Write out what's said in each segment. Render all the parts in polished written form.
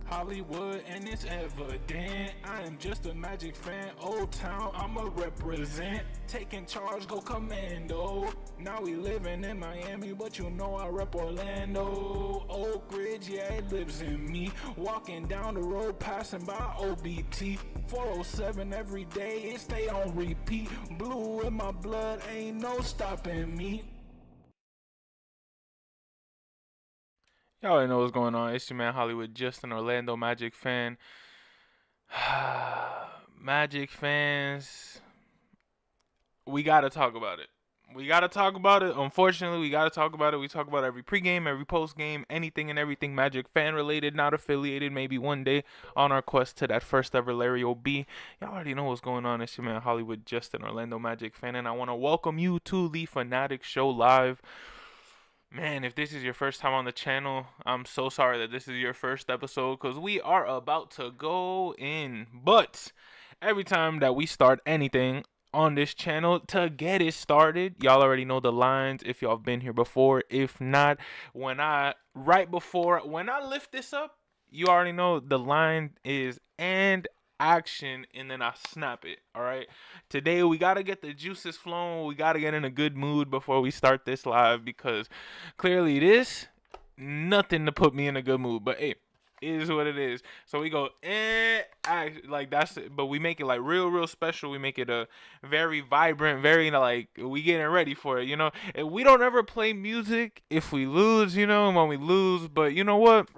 Hollywood and it's evident. I am just a Magic fan. Old Town, I'ma represent. Taking charge, go commando. Now we living in Miami, but you know I rep Orlando. Oak Ridge, yeah, it lives in me. Walking down the road, passing by OBT. 407 every day, it stay on repeat. Blue in my blood, ain't no stopping me. Y'all already know what's going on. It's your man Hollywood, just an Orlando Magic fan. Magic fans, we gotta talk about it. We gotta talk about it. Unfortunately, we gotta talk about it. We talk about every pregame, every postgame, anything and everything Magic fan related, not affiliated. Maybe one day on our quest to that first ever Larry OB. Y'all already know what's going on. It's your man Hollywood, just an Orlando Magic fan, and I want to welcome you to the Fannattics Show live. Man, if this is your first time on the channel, I'm so sorry that this is your first episode because we are about to go in. But every time that we start anything on this channel, to get it started, y'all already know the lines if y'all have been here before. If not, when I lift this up, you already know the line is and action, and then I snap it. All right. Today we gotta get the juices flowing. We gotta get in a good mood before we start this live because clearly this nothing to put me in a good mood. But hey, it is what it is. So we go like that's it. But we make it like real special. We make it a very vibrant, very like we getting ready for it. And we don't ever play music if we lose. When we lose. But you know what?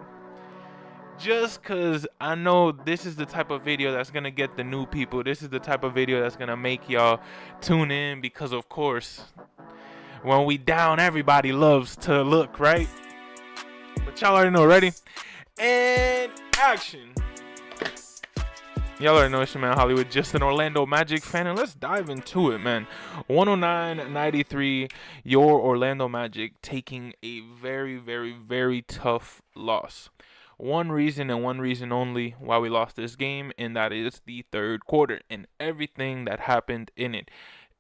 Just because I know this is the type of video that's going to get the new people. This is the type of video that's going to make y'all tune in because, of course, when we down, everybody loves to look, right? But y'all already know, ready? And action. Y'all already know it's your man Hollywood, just an Orlando Magic fan, and let's dive into it, man. 109-93, your Orlando Magic taking a very tough loss. One reason and one reason only why we lost this game, and that is the third quarter and everything that happened in it.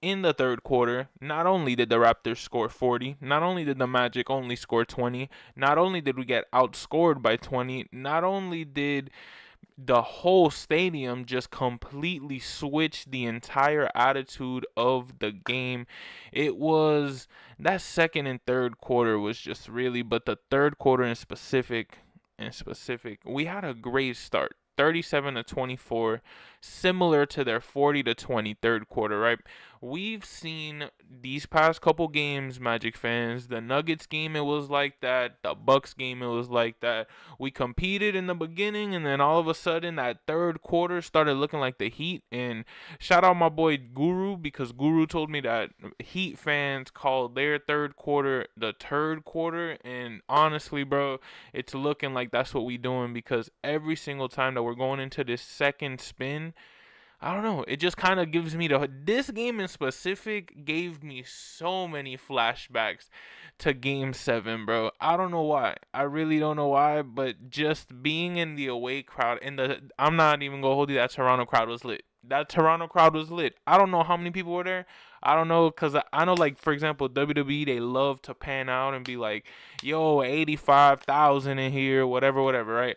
In the third quarter, not only did the Raptors score 40, not only did the Magic only score 20, not only did we get outscored by 20, not only did the whole stadium just completely switch the entire attitude of the game. It was that second and third quarter was just really, but the third quarter in specific, we had a great start. 37-24, similar to their 40-20 third quarter, right? We've seen these past couple games, Magic fans. The Nuggets game, it was like that. The Bucks game, it was like that. We competed in the beginning, and then all of a sudden, that third quarter started looking like the Heat. And shout out my boy Guru, because Guru told me that Heat fans called their third quarter the third quarter. And honestly, bro, it's looking like that's what we doing because every single time that we're going into this second spin, I don't know. It just kind of gives me this game in specific gave me so many flashbacks to Game 7, bro. I don't know why. I really don't know why, but just being in the away crowd I'm not even gonna hold you. That Toronto crowd was lit. That Toronto crowd was lit. I don't know how many people were there. I don't know, cause I know, like, for example, WWE, they love to pan out and be like, "Yo, 85,000 in here, whatever, right?"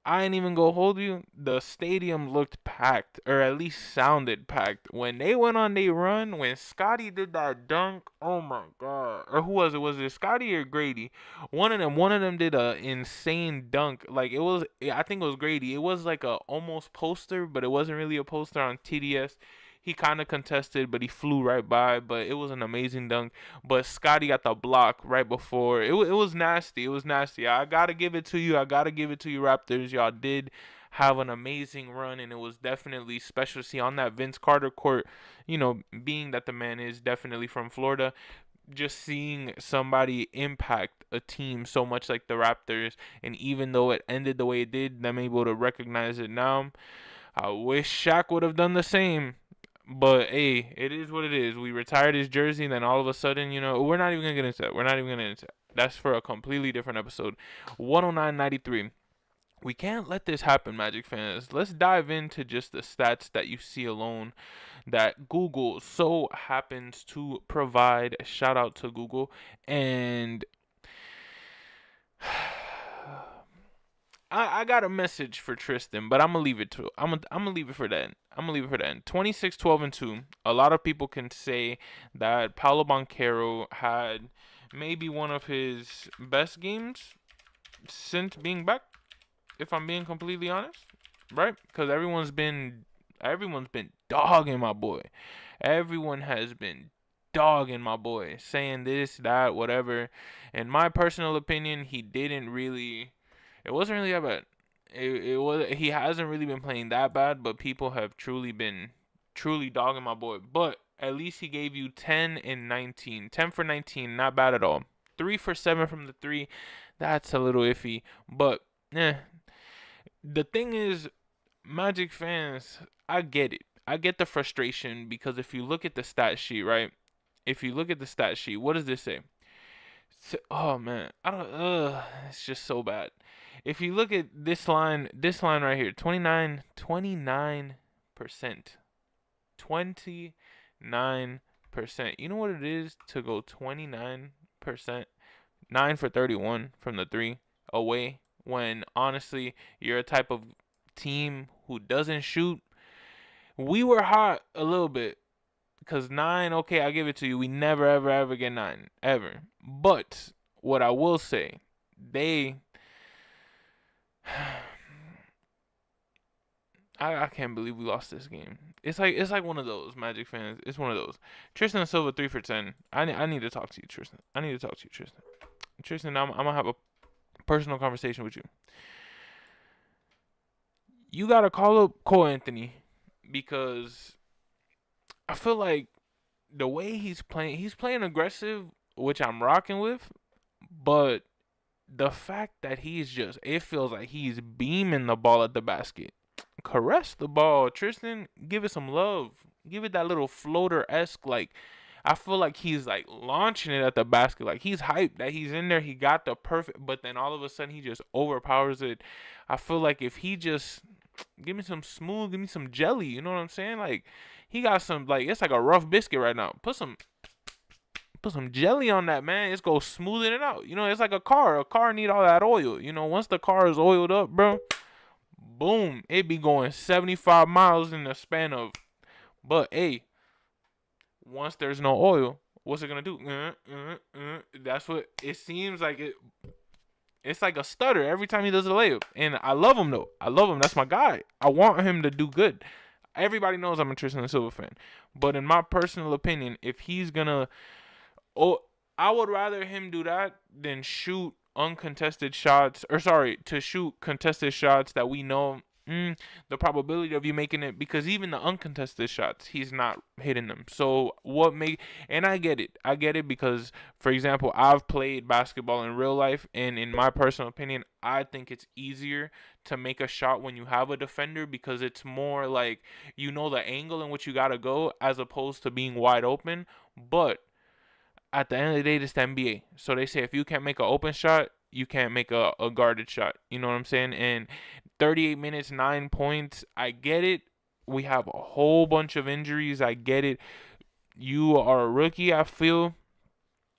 I ain't even gonna hold you. The stadium looked packed, or at least sounded packed. When they went on their run, when Scotty did that dunk, oh my god. Or who was it? Was it Scotty or Grady? One of them did a insane dunk. Like I think it was Grady. It was like a almost poster, but it wasn't really a poster on TDS. He kind of contested, but he flew right by. But it was an amazing dunk. But Scotty got the block right before. It was nasty. It was nasty. I got to give it to you. I got to give it to you, Raptors. Y'all did have an amazing run, and it was definitely special to see on that Vince Carter court. Being that the man is definitely from Florida, just seeing somebody impact a team so much like the Raptors, and even though it ended the way it did, I'm able to recognize it now. I wish Shaq would have done the same. But hey, it is what it is. We retired his jersey, and then all of a sudden, we're not even gonna get into that. We're not even gonna get into that. That's for a completely different episode. 109.93. We can't let this happen, Magic fans. Let's dive into just the stats that you see alone that Google so happens to provide. Shout out to Google. And I got a message for Tristan, but I'm gonna leave it to I'm gonna leave it for that. I'm gonna leave it for that. 26, 12, and 2. A lot of people can say that Paulo Banchero had maybe one of his best games since being back. If I'm being completely honest, right? Because everyone's been dogging my boy. Everyone has been dogging my boy, saying this, that, whatever. In my personal opinion, he didn't really. It wasn't really that bad. It was. He hasn't really been playing that bad, but people have truly dogging my boy. But at least he gave you 10 and 19. 10 for 19, not bad at all. 3 for 7 from the three. That's a little iffy, but the thing is, Magic fans, I get it. I get the frustration because if you look at the stat sheet, right? If you look at the stat sheet, what does this say? Oh man, I don't. It's just so bad. If you look at this line right here, 29%, 29%. You know what it is to go 29%, 9 for 31 from the three away when honestly you're a type of team who doesn't shoot. We were hot a little bit because 9, okay, I give it to you. We never, ever, ever get 9. Ever. But what I will say, they. I can't believe we lost this game. It's like one of those Magic fans. It's one of those. Tristan Silva 3 for 10. I need to talk to you, Tristan. I need to talk to you, Tristan. Tristan, I'm gonna have a personal conversation with you. You gotta call up Cole Anthony because I feel like the way he's playing aggressive, which I'm rocking with, but the fact that it feels like he's beaming the ball at the basket. Caress the ball, Tristan. Give it some love. Give it that little floater esque. Like, I feel like he's like launching it at the basket. Like he's hyped that he's in there. He got the perfect, but then all of a sudden he just overpowers it. I feel like if he just give me some smooth, give me some jelly. You know what I'm saying? Like he got some like it's like a rough biscuit right now. Put some jelly on that, man. It's go smoothing it out. You know, it's like a car. A car need all that oil. You know, once the car is oiled up, bro, boom, it be going 75 miles in the span of. But hey, once there's no oil, what's it gonna do? That's what it seems like. It's like a stutter every time he does a layup, and I love him though. I love him. That's my guy. I want him to do good. Everybody knows I'm a Tristan Silva fan, but in my personal opinion, if he's gonna Oh, I would rather him do that than shoot uncontested shots, or sorry, to shoot contested shots that we know the probability of you making it, because even the uncontested shots, he's not hitting them. So and I get it because, for example, I've played basketball in real life, and in my personal opinion, I think it's easier to make a shot when you have a defender because it's more like you know the angle in which you gotta go as opposed to being wide open, but at the end of the day, it's the NBA. So they say if you can't make an open shot, you can't make a guarded shot. You know what I'm saying? And 38 minutes, 9 points. I get it. We have a whole bunch of injuries. I get it. You are a rookie, I feel.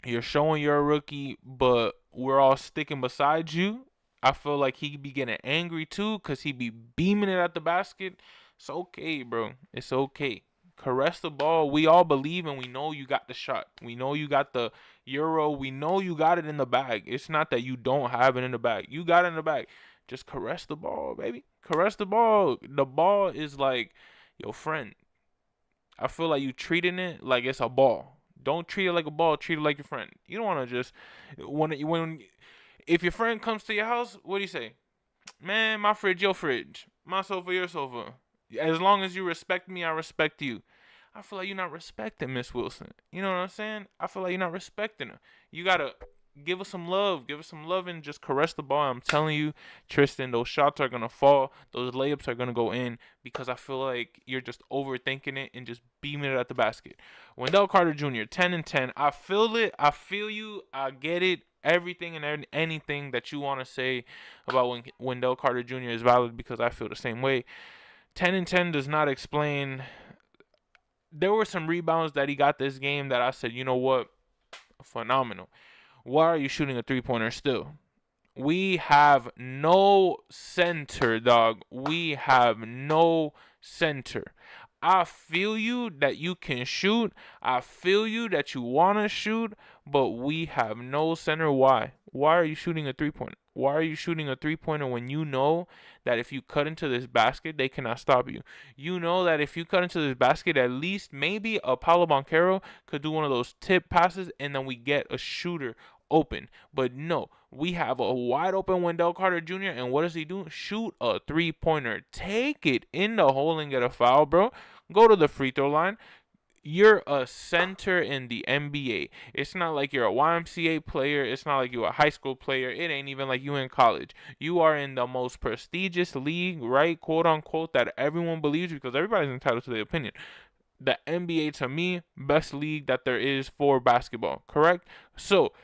You're showing you're a rookie, but we're all sticking beside you. I feel like he be getting angry too because he be beaming it at the basket. It's okay, bro. It's okay. Caress the ball. We all believe and we know you got the shot. We know you got the euro. We know you got it in the bag. It's not that you don't have it in the bag. You got it in the bag. Just caress the ball, baby. Caress the ball. The ball is like your friend. I feel like you treating it like it's a ball. Don't treat it like a ball. Treat it like your friend. You don't want to just when if your friend comes to your house, what do you say? Man, my fridge, your fridge. My sofa, your sofa. As long as you respect me, I respect you. I feel like you're not respecting Miss Wilson. You know what I'm saying? I feel like you're not respecting her. You gotta give us some love. Give us some love and just caress the ball. I'm telling you, Tristan, those shots are gonna fall. Those layups are gonna go in because I feel like you're just overthinking it and just beaming it at the basket. Wendell Carter Jr., 10 and 10. I feel it. I feel you. I get it. Everything and anything that you want to say about when Wendell Carter Jr. is valid because I feel the same way. 10 and 10 does not explain. There were some rebounds that he got this game that I said, you know what? Phenomenal. Why are you shooting a three-pointer still? We have no center, dog. We have no center. I feel you that you can shoot. I feel you that you want to shoot, but we have no center. Why? Why are you shooting a three-pointer? Why are you shooting a three-pointer when you know that if you cut into this basket, they cannot stop you? You know that if you cut into this basket, at least maybe a Paulo Banchero could do one of those tip passes, and then we get a shooter open. But no, we have a wide open Wendell Carter Jr. And what does he do? Shoot a three-pointer. Take it in the hole and get a foul, bro. Go to the free throw line. You're a center in the NBA. It's not like you're a YMCA player. It's not like you're a high school player. It ain't even like you in college. You are in the most prestigious league, right? Quote unquote, that everyone believes, because everybody's entitled to their opinion. The NBA, to me, best league that there is for basketball, correct? So,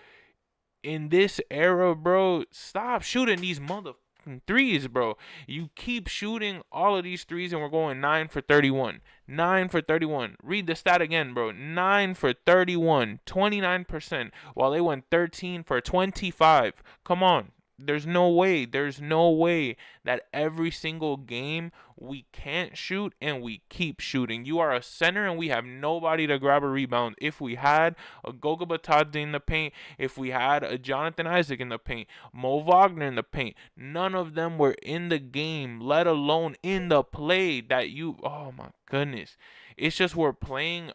in this era, bro, stop shooting these motherfucking threes, bro. You keep shooting all of these threes, and we're going 9 for 31. 9 for 31. Read the stat again, bro. 9 for 31. 29%. While they went 13 for 25. Come on. There's no way. There's no way that every single game we can't shoot and we keep shooting. You are a center and we have nobody to grab a rebound. If we had a Goga Batadze in the paint, if we had a Jonathan Isaac in the paint, Mo Wagner in the paint, none of them were in the game, let alone in the play that you, oh my goodness. It's just we're playing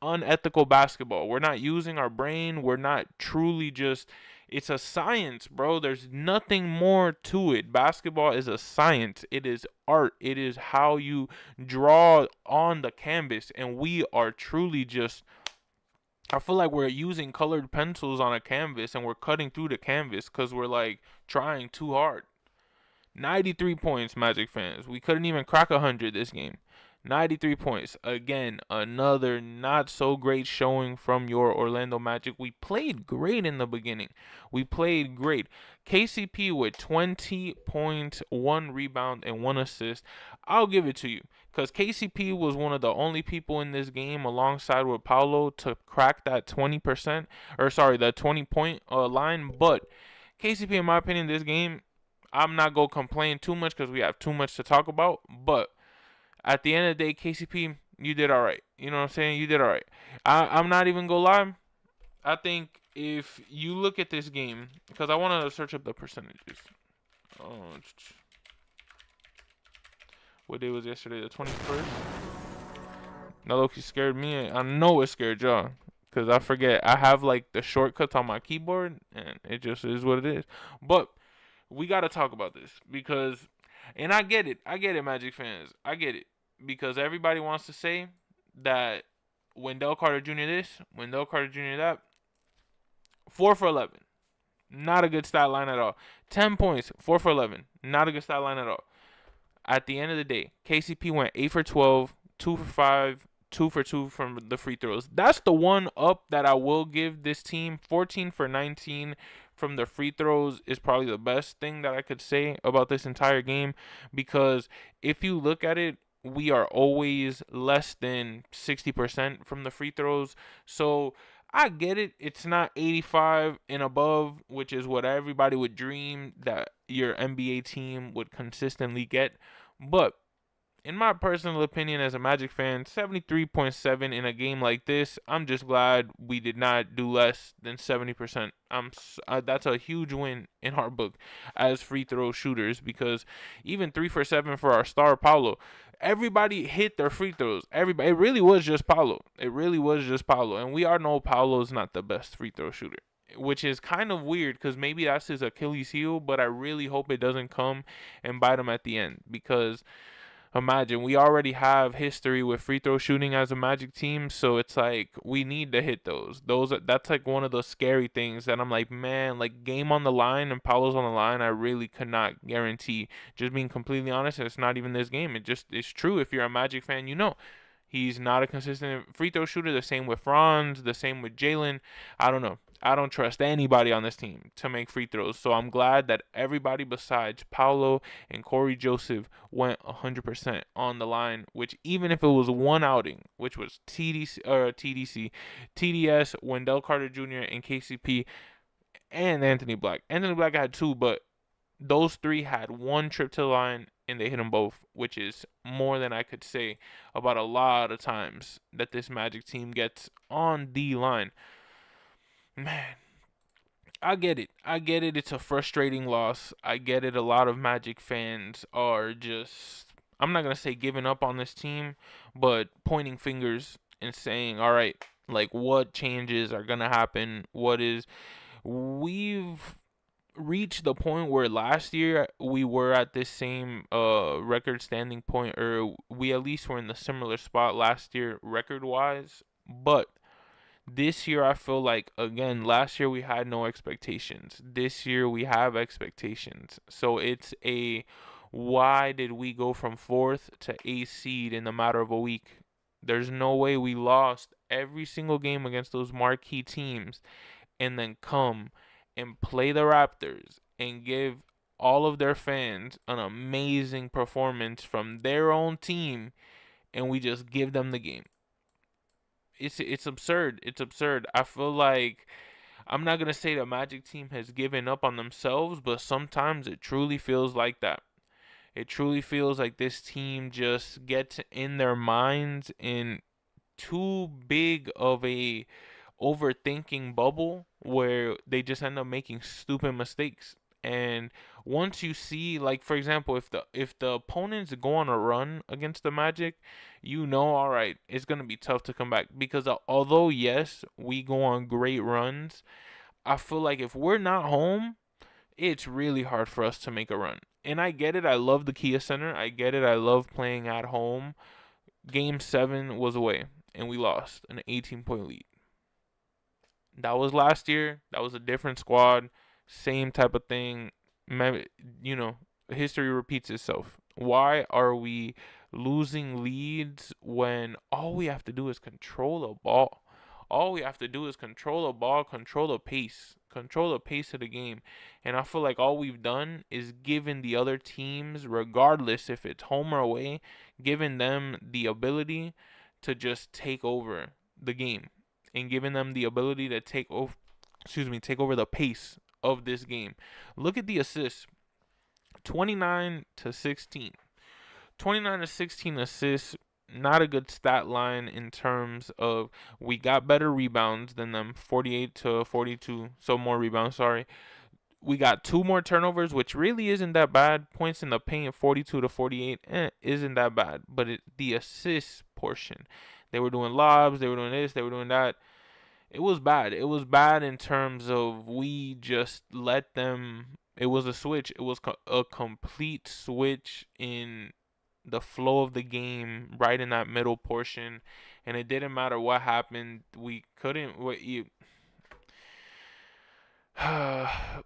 unethical basketball. We're not using our brain. We're not truly just, it's a science, bro. There's nothing more to it. Basketball is a science. It is art. It is how you draw on the canvas. And we are truly just, I feel like we're using colored pencils on a canvas and we're cutting through the canvas because we're like trying too hard. 93 points, Magic fans. We couldn't even crack 100 this game. 93 points. Again, another not so great showing from your Orlando Magic. We played great in the beginning. We played great. KCP with 20 points, 1 rebound, and 1 assist. I'll give it to you. Because KCP was one of the only people in this game alongside with Paulo to crack that 20%, or sorry, that 20-point line. But KCP, in my opinion, this game, I'm not going to complain too much because we have too much to talk about. But at the end of the day, KCP, you did all right. You know what I'm saying? You did all right. I'm not even going to lie. I think if you look at this game, because I want to search up the percentages. Oh, what day was yesterday? The 21st? Now, look, he scared me. I know it scared y'all. Because I forget. I have, like, the shortcuts on my keyboard. And it just is what it is. But we got to talk about this. Because, and I get it. I get it, Magic fans. I get it. Because everybody wants to say that Wendell Carter Jr. this, Wendell Carter Jr. that. 4 for 11. Not a good stat line at all. 10 points, 4 for 11. Not a good stat line at all. At the end of the day, KCP went 8 for 12, 2 for 5, 2 for 2 from the free throws. That's the one up that I will give this team. 14 for 19 from the free throws is probably the best thing that I could say about this entire game. Because if you look at it, we are always less than 60% from the free throws. So I get it. It's not 85 and above, which is what everybody would dream that your NBA team would consistently get. But in my personal opinion as a Magic fan, 73.7 in a game like this, I'm just glad we did not do less than 70%. That's a huge win in our book as free throw shooters, because even 3 for 7 for our star Paulo. Everybody hit their free throws. Everybody. It really was just Paulo. It really was just Paulo. And we all know Paulo's not the best free throw shooter, which is kind of weird because maybe that's his Achilles heel, but I really hope it doesn't come and bite him at the end, because imagine, we already have history with free throw shooting as a Magic team, so it's like we need to hit those. That's like one of those scary things that I'm like, man, like game on the line and Paulo's on the line, I really could not guarantee. Just being completely honest, and it's not even this game. It's true. If you're a Magic fan, you know. He's not a consistent free throw shooter. The same with Franz, the same with Jalen. I don't know. I don't trust anybody on this team to make free throws. So I'm glad that everybody besides Paulo and Corey Joseph went 100% on the line, which even if it was one outing, which was TDS, Wendell Carter Jr., and KCP, and Anthony Black. Anthony Black had two, but those three had one trip to the line and they hit them both, which is more than I could say about a lot of times that this Magic team gets on the line. Man, I get it. I get it. It's a frustrating loss. I get it. A lot of Magic fans are just, I'm not going to say giving up on this team, but pointing fingers and saying, all right, like what changes are going to happen? We've reached the point where last year we were at this same record standing point, or we at least were in the similar spot last year record wise, but this year I feel like, again, last year we had no expectations, this year we have expectations. So it's a, why did we go from fourth to eighth seed in the matter of a week? There's no way we lost every single game against those marquee teams and then come and play the Raptors and give all of their fans an amazing performance from their own team, and we just give them the game. It's absurd. It's absurd. I feel like, I'm not gonna say the Magic team has given up on themselves, but sometimes it truly feels like that. It truly feels like this team just gets in their minds in too big of a overthinking bubble where they just end up making stupid mistakes. And once you see, like for example, if the opponents go on a run against the Magic, you know, all right, it's gonna be tough to come back because although yes, we go on great runs, I feel like if we're not home, it's really hard for us to make a run. And I get it. I love the Kia Center. I get it. I love playing at home. Game 7 was away, and we lost an 18-point lead. That was last year. That was a different squad. Same type of thing. You know, history repeats itself. Why are we losing leads when all we have to do is control the ball? All we have to do is control the ball, control the pace of the game. And I feel like all we've done is given the other teams, regardless if it's home or away, given them the ability to just take over the game and giving them the ability to take over the pace of this game. Look at the assists. 29 to 16. 29 to 16 assists, not a good stat line in terms of, we got better rebounds than them, 48 to 42, so more rebounds, sorry. We got two more turnovers, which really isn't that bad. Points in the paint, 42 to 48, isn't that bad. But the assist portion, they were doing lobs, they were doing this, they were doing that. It was bad. It was bad in terms of we just let them. It was a switch. It was a complete switch in the flow of the game, right in that middle portion, and it didn't matter what happened. We couldn't.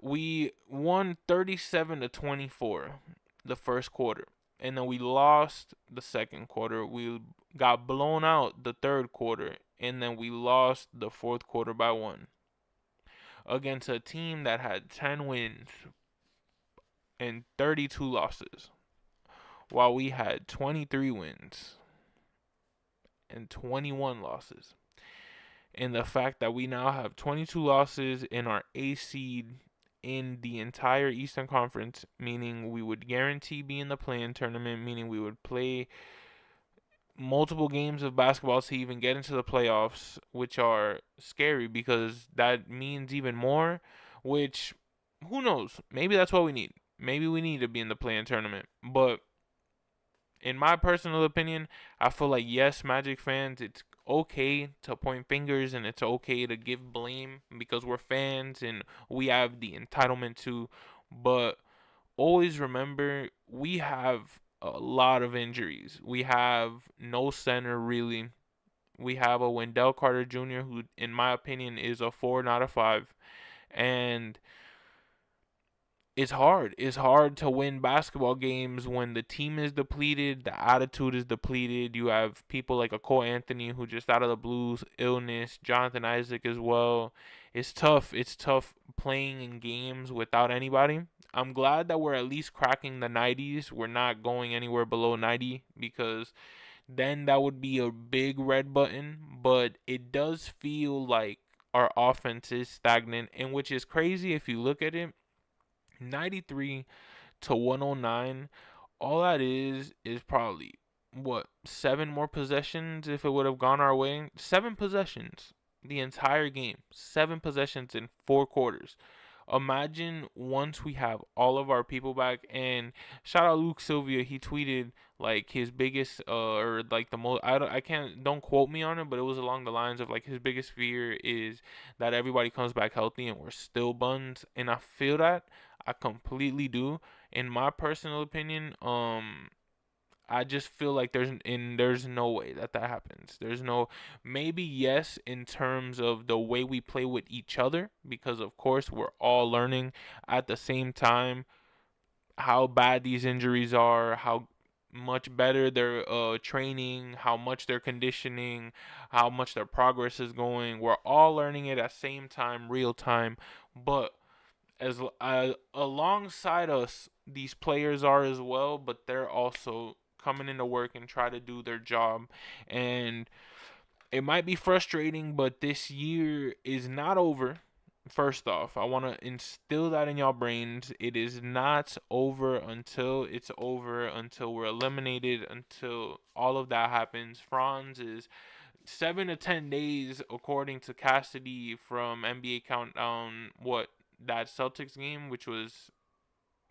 We won 37 to 24 the first quarter, and then we lost the second quarter. We got blown out the third quarter, and then we lost the fourth quarter by 1 against a team that had 10 wins and 32 losses, while we had 23 wins and 21 losses. And the fact that we now have 22 losses in our A seed in the entire Eastern Conference, meaning we would guarantee be in the play-in tournament, meaning we would play multiple games of basketball to even get into the playoffs, which are scary because that means even more, which, who knows, maybe that's what we need. Maybe we need to be in the play-in tournament. But in my personal opinion, I feel like, yes, Magic fans, it's okay to point fingers and it's okay to give blame because we're fans and we have the entitlement to, but always remember we have a lot of injuries. We have no center really. We have a Wendell Carter Jr. who, in my opinion, is a 4, not a 5. And it's hard. It's hard to win basketball games when the team is depleted, the attitude is depleted. You have people like a Cole Anthony who just out of the blues, illness, Jonathan Isaac as well. It's tough. It's tough playing in games without anybody. I'm glad that we're at least cracking the 90s. We're not going anywhere below 90 because then that would be a big red button. But it does feel like our offense is stagnant, and which is crazy if you look at it. 93 to 109, all that is probably what, 7 more possessions if it would have gone our way. 7 possessions the entire game. 7 possessions in 4 quarters. Imagine once we have all of our people back. And shout out Luke Sylvia. He tweeted like his biggest or like the most. I can't, don't quote me on it, but it was along the lines of like his biggest fear is that everybody comes back healthy and we're still buns. And I feel that. I completely do. In my personal opinion, I just feel like there's no way that happens. There's no, maybe yes in terms of the way we play with each other, because of course we're all learning at the same time how bad these injuries are, how much better their training, how much their conditioning, how much their progress is going. We're all learning it at the same time, real time, but as alongside us, these players are as well, but they're also coming into work and try to do their job. And it might be frustrating, but this year is not over. First off, I want to instill that in y'all brains. It is not over until it's over, until we're eliminated, until all of that happens. Franz is 7 to 10 days, according to Cassidy from NBA Countdown, that Celtics game, which was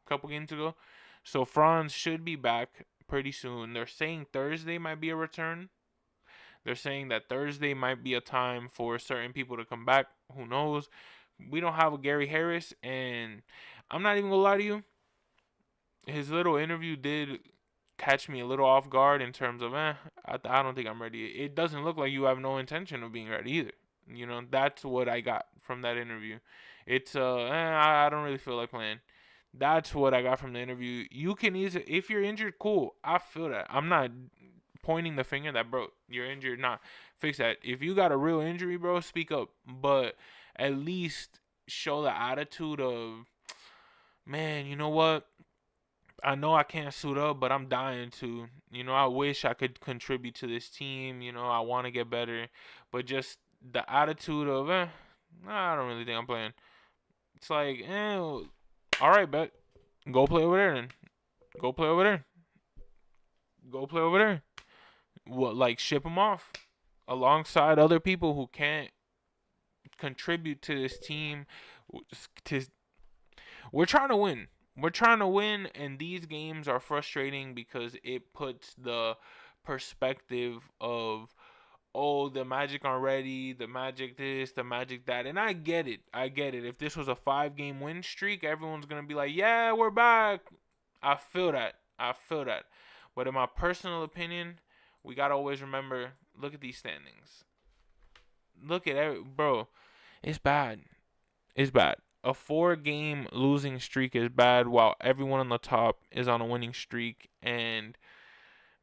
a couple games ago. So Franz should be back pretty soon. They're saying Thursday might be a return. They're saying that Thursday might be a time for certain people to come back. Who knows? We don't have a Gary Harris, and I'm not even gonna lie to you. His little interview did catch me a little off guard in terms of, I don't think I'm ready. It doesn't look like you have no intention of being ready either. That's what I got from that interview. It's I don't really feel like playing. That's what I got from the interview. You can easily, if you're injured, cool. I feel that. I'm not pointing the finger that, bro, you're injured. Nah, fix that. If you got a real injury, bro, speak up. But at least show the attitude of, man, you know what? I know I can't suit up, but I'm dying to. I wish I could contribute to this team. I want to get better. But just the attitude of, nah, I don't really think I'm playing. It's like, all right, bet. Go play over there then. Go play over there. Go play over there. What, like, ship them off alongside other people who can't contribute to this team. We're trying to win. We're trying to win, and these games are frustrating because it puts the perspective of, oh, the Magic aren't ready, the Magic this, the Magic that. And I get it. If this was a 5-game win streak, everyone's going to be like, yeah, we're back. I feel that. But in my personal opinion, we got to always remember, look at these standings. Look at bro, it's bad. It's bad. A 4-game losing streak is bad while everyone on the top is on a winning streak. And,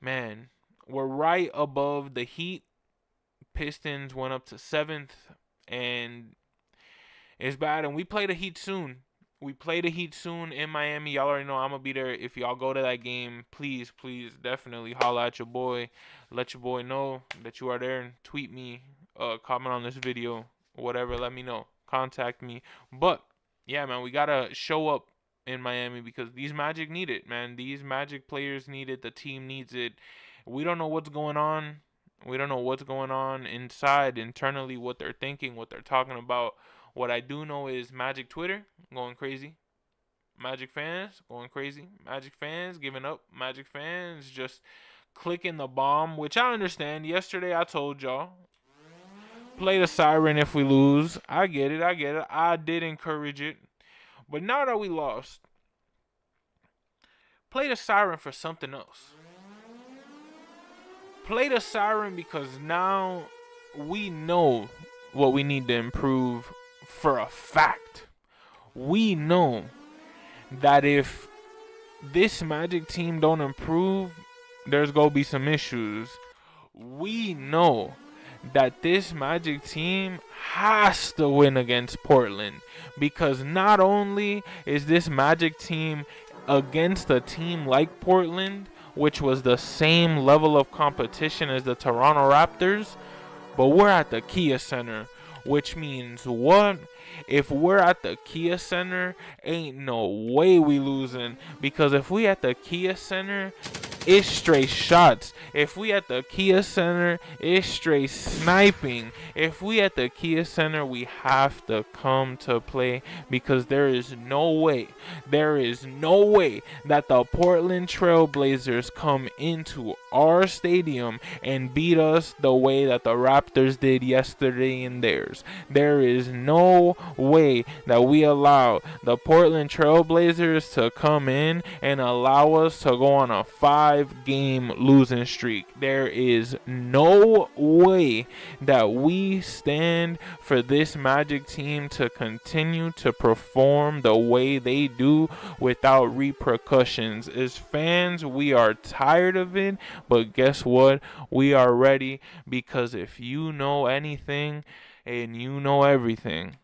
man, we're right above the Heat. Pistons went up to 7th, and it's bad. And we play the Heat soon. In Miami. Y'all already know I'm going to be there. If y'all go to that game, please, definitely holla at your boy. Let your boy know that you are there, and tweet me, comment on this video, whatever. Let me know. Contact me. But yeah, man, we gotta show up in Miami because these Magic need it, man. These Magic players need it. The team needs it. We don't know what's going on. Internally, what they're thinking, what they're talking about. What I do know is Magic Twitter going crazy. Magic fans going crazy. Magic fans giving up. Magic fans just clicking the bomb, which I understand. Yesterday I told y'all, play the siren if we lose. I get it. I did encourage it. But now that we lost, play the siren for something else. Play the siren because now we know what we need to improve for a fact. We know that if this Magic team don't improve, there's going to be some issues. We know that this Magic team has to win against Portland, because not only is this Magic team against a team like Portland, which was the same level of competition as the Toronto Raptors, but we're at the Kia Center. which means what? If we're at the Kia Center, ain't no way we losing, because if we at the Kia Center, it's straight shots. If we at the Kia Center, it's straight sniping. If we at the Kia Center, we have to come to play, because there is no way that the Portland Trail Blazers come into our stadium and beat us the way that the Raptors did yesterday in theirs. There is no way that we allow the Portland Trail Blazers to come in and allow us to go on a 5-game losing streak. There is no way that we stand for this Magic team to continue to perform the way they do without repercussions. As fans, we are tired of it, but guess what? We are ready, because if you know anything and you know everything,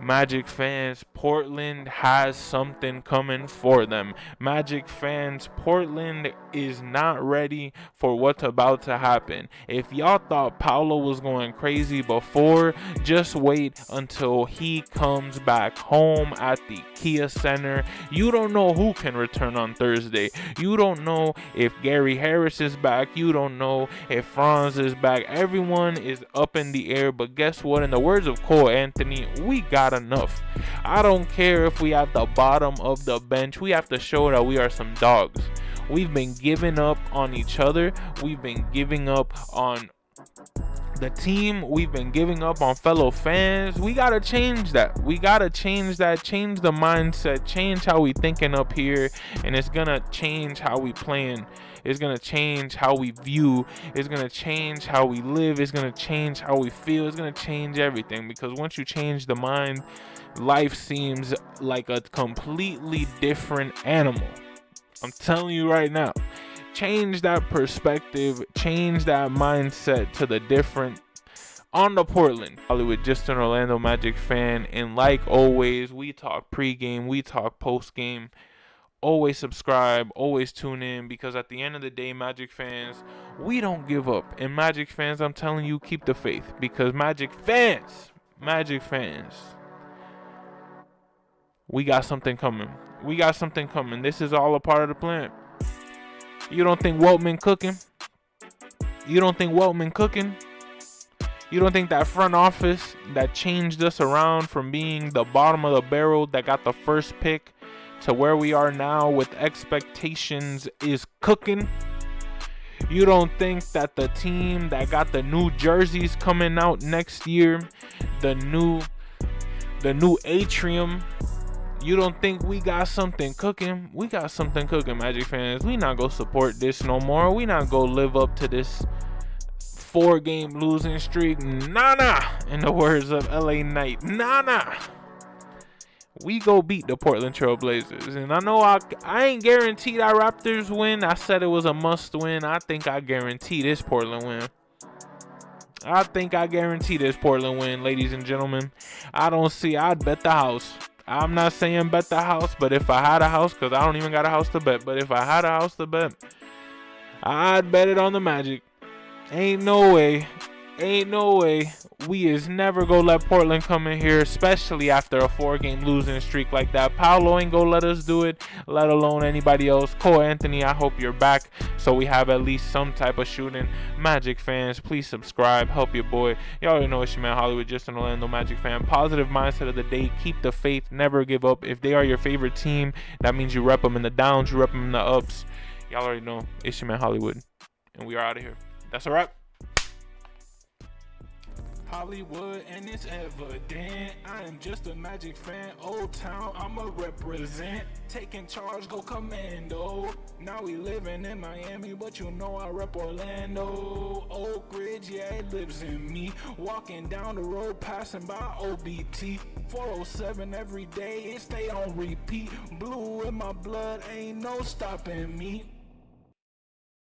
Magic fans, Portland has something coming for them. Magic fans, Portland is not ready for what's about to happen. If y'all thought Paolo was going crazy before, just wait until he comes back home at the Kia Center. You don't know who can return on Thursday. You don't know if Gary Harris is back. You don't know if Franz is back. Everyone is up in the air, but guess what? In the words of Cole Anthony, we got enough. I don't care if we have the bottom of the bench. We have to show that we are some dogs. We've been giving up on each other. We've been giving up on the team. We've been giving up on fellow fans. We gotta change that. Change the mindset, change how we thinking up here, and it's gonna change how we playing. It's going to change how we view. It's going to change how we live. It's going to change how we feel. It's going to change everything, because once you change the mind, life seems like a completely different animal. I'm telling you right now. Change that perspective. Change that mindset to the different. On the Portland, Hollywood, just an Orlando Magic fan. And like always, we talk pregame, we talk postgame. Always subscribe, always tune in, because at the end of the day, Magic fans, we don't give up. And Magic fans, I'm telling you, keep the faith, because Magic fans, we got something coming. This is all a part of the plan. You don't think Weltman cooking? You don't think that front office that changed us around from being the bottom of the barrel that got the first pick to where we are now with expectations is cooking? You don't think that the team that got the new jerseys coming out next year, the new atrium, you don't think we got something cooking? We got something cooking, Magic fans. We not gonna support this no more. We not gonna live up to this 4-game losing streak. Nah. In the words of LA Knight, nah. We go beat the Portland Trail Blazers. And I know I ain't guaranteed that Raptors win. I said it was a must win. I think I guarantee this Portland win. Ladies and gentlemen. I'd bet the house. I'm not saying bet the house, but if I had a house, because I don't even got a house to bet, but if I had a house to bet, I'd bet it on the Magic. Ain't no way. We is never gonna let Portland come in here, especially after a 4-game losing streak like that. Paolo ain't gonna let us do it, let alone anybody else. Cole Anthony, I hope you're back so we have at least some type of shooting. Magic fans, please subscribe, help your boy. You already know it's your man Hollywood, just an Orlando Magic fan. Positive mindset of the day, keep the faith, never give up. If they are your favorite team, that means you rep them in the downs, you rep them in the ups. Y'all already know it's your man Hollywood, and we are out of here. That's a wrap. Hollywood, and it's evident I am just a Magic fan. Old Town, I'ma represent. Taking charge, go commando. Now we living in Miami, but you know I rep Orlando. Oak Ridge, yeah, it lives in me. Walking down the road, passing by OBT. 407 every day, it stay on repeat. Blue in my blood, ain't no stopping me.